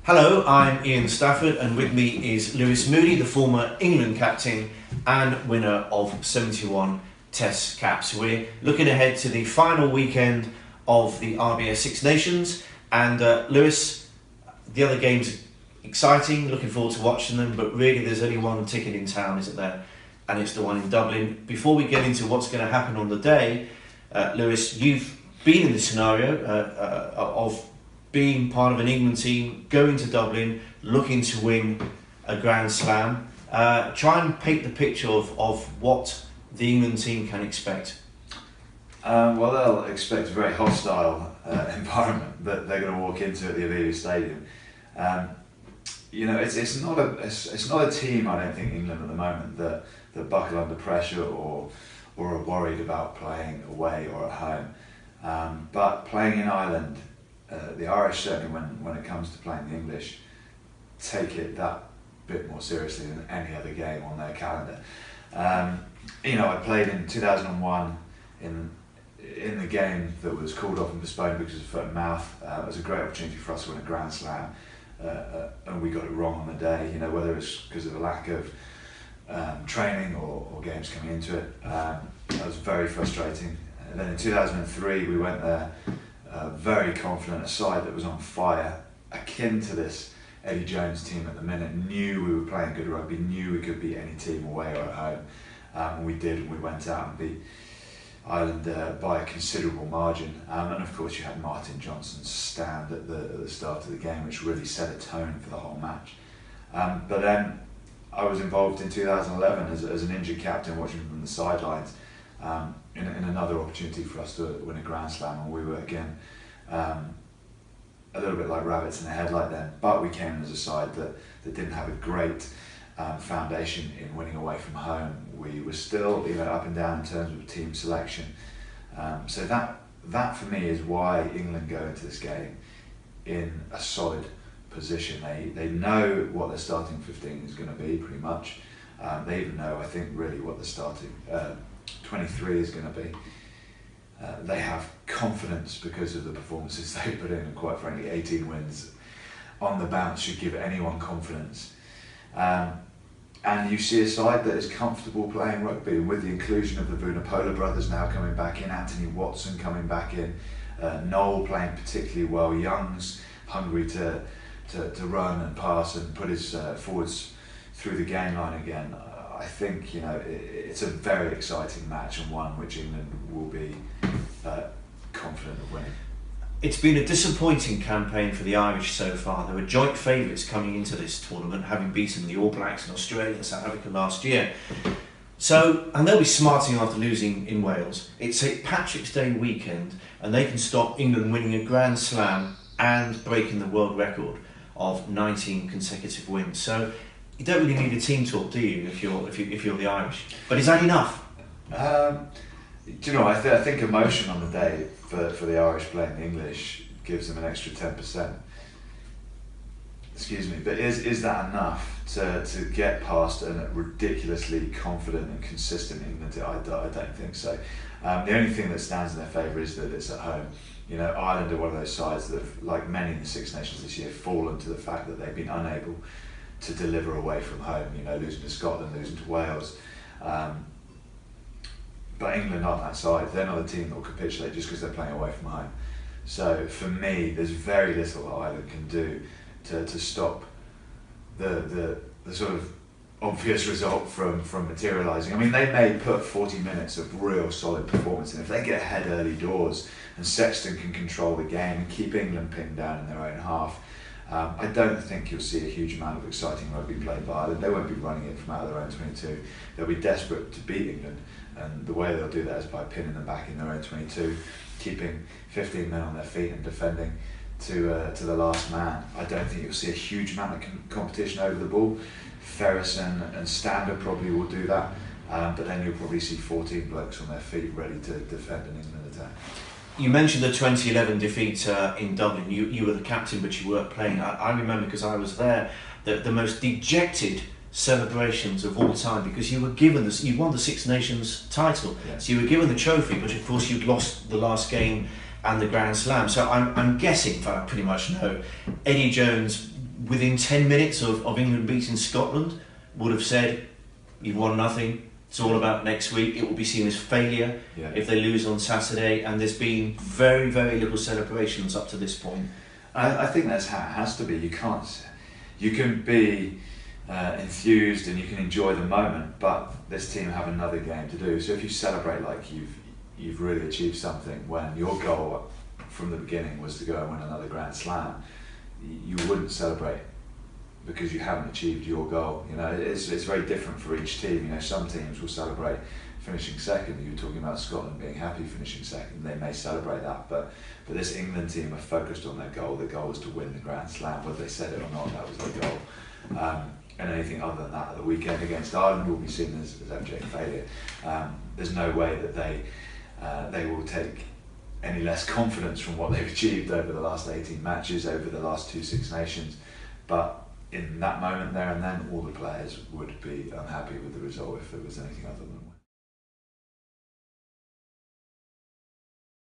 Hello, I'm Ian Stafford, and with me is Lewis Moody, the former England captain and winner of 71 Test caps. We're looking ahead to the final weekend of the RBS Six Nations, and Lewis, the other games exciting, looking forward to watching them, but really there's only one ticket in town, isn't there? And it's the one in Dublin. Before we get into what's going to happen on the day, Lewis, you've been in this scenario of being part of an England team, going to Dublin, looking to win a Grand Slam. Try and paint the picture of what the England team can expect. Well, they'll expect a very hostile environment that they're going to walk into at the Aviva Stadium. It's not a team, I don't think, England at the moment that buckle under pressure or are worried about playing away or at home. But playing in Ireland, the Irish certainly, when it comes to playing the English, take it that bit more seriously than any other game on their calendar. I played in 2001 in the game that was called off and postponed because of foot and mouth. It was a great opportunity for us to win a Grand Slam, and we got it wrong on the day. Whether it was because of a lack of training or games coming into it. That was very frustrating. And then in 2003 we went there very confident, a side that was on fire, akin to this Eddie Jones team at the minute, knew we were playing good rugby, knew we could beat any team away or at home. And we did, and we went out and beat Ireland by a considerable margin. And of course you had Martin Johnson's stand at the start of the game, which really set a tone for the whole match. But then I was involved in 2011 as an injured captain, watching from the sidelines, in another opportunity for us to win a Grand Slam, and we were again a little bit like rabbits in a headlight then, but we came in as a side that didn't have a great foundation in winning away from home. We were still up and down in terms of team selection, so that for me is why England go into this game in a solid position. They know what their starting 15 is going to be pretty much. They even know, I think, really what the starting 23 is going to be. They have confidence because of the performances they put in, and quite frankly 18 wins on the bounce should give anyone confidence. And you see a side that is comfortable playing rugby, and with the inclusion of the Vunipola brothers now coming back in, Anthony Watson coming back in, Noel playing particularly well, Young's hungry to run and pass and put his forwards through the game line again. I think it's a very exciting match, and one which England will be confident of winning. It's been a disappointing campaign for the Irish so far. They were joint favourites coming into this tournament, having beaten the All Blacks in Australia and South Africa last year. And they'll be smarting after losing in Wales. It's St Patrick's Day weekend, and they can stop England winning a Grand Slam and breaking the world record of 19 consecutive wins. So you don't really need a team talk, do you, if you're the Irish? But is that enough? I think emotion on the day for the Irish playing the English gives them an extra 10%. Excuse me, but is that enough to get past a ridiculously confident and consistent England? I don't think so. The only thing that stands in their favour is that it's at home. Ireland are one of those sides that have, like many in the Six Nations this year, fallen to the fact that they've been unable to deliver away from home, losing to Scotland, losing to Wales. But England aren't that side. They're not a team that will capitulate just because they're playing away from home. So for me, there's very little that Ireland can do to stop the sort of obvious result from materialising. I mean, they may put 40 minutes of real solid performance in. If they get ahead early doors and Sexton can control the game and keep England pinned down in their own half, I don't think you'll see a huge amount of exciting rugby played by Ireland. They won't be running it from out of their own 22. They'll be desperate to beat England, and the way they'll do that is by pinning them back in their own 22, keeping 15 men on their feet and defending to the last man. I don't think you'll see a huge amount of competition over the ball. Ferris and Stander probably will do that, but then you'll probably see 14 blokes on their feet ready to defend an England attack. You mentioned the 2011 defeat in Dublin. You were the captain, but you weren't playing. I remember, because I was there, the most dejected celebrations of all time, because you were given this. You won the Six Nations title, yeah. So you were given the trophy, but of course you'd lost the last game and the Grand Slam. So I'm guessing, in fact I pretty much know, Eddie Jones within 10 minutes of England beating Scotland, would have said, you've won nothing, it's all about next week. It will be seen as failure if they lose on Saturday, and there's been very, very little celebrations up to this point. I think that's how it has to be. You can be enthused and you can enjoy the moment, but this team have another game to do. So if you celebrate like you've really achieved something, when your goal from the beginning was to go and win another Grand Slam, you wouldn't celebrate because you haven't achieved your goal. You know, it's very different for each team. You know, some teams will celebrate finishing second. You were talking about Scotland being happy finishing second. They may celebrate that, but this England team are focused on their goal. The goal was to win the Grand Slam, whether they said it or not. That was their goal. And anything other than that, at the weekend against Ireland will be seen as abject failure. There's no way that they will take any less confidence from what they've achieved over the last 18 matches, over the last 2 Six Nations. But in that moment there and then, all the players would be unhappy with the result if it was anything other than win.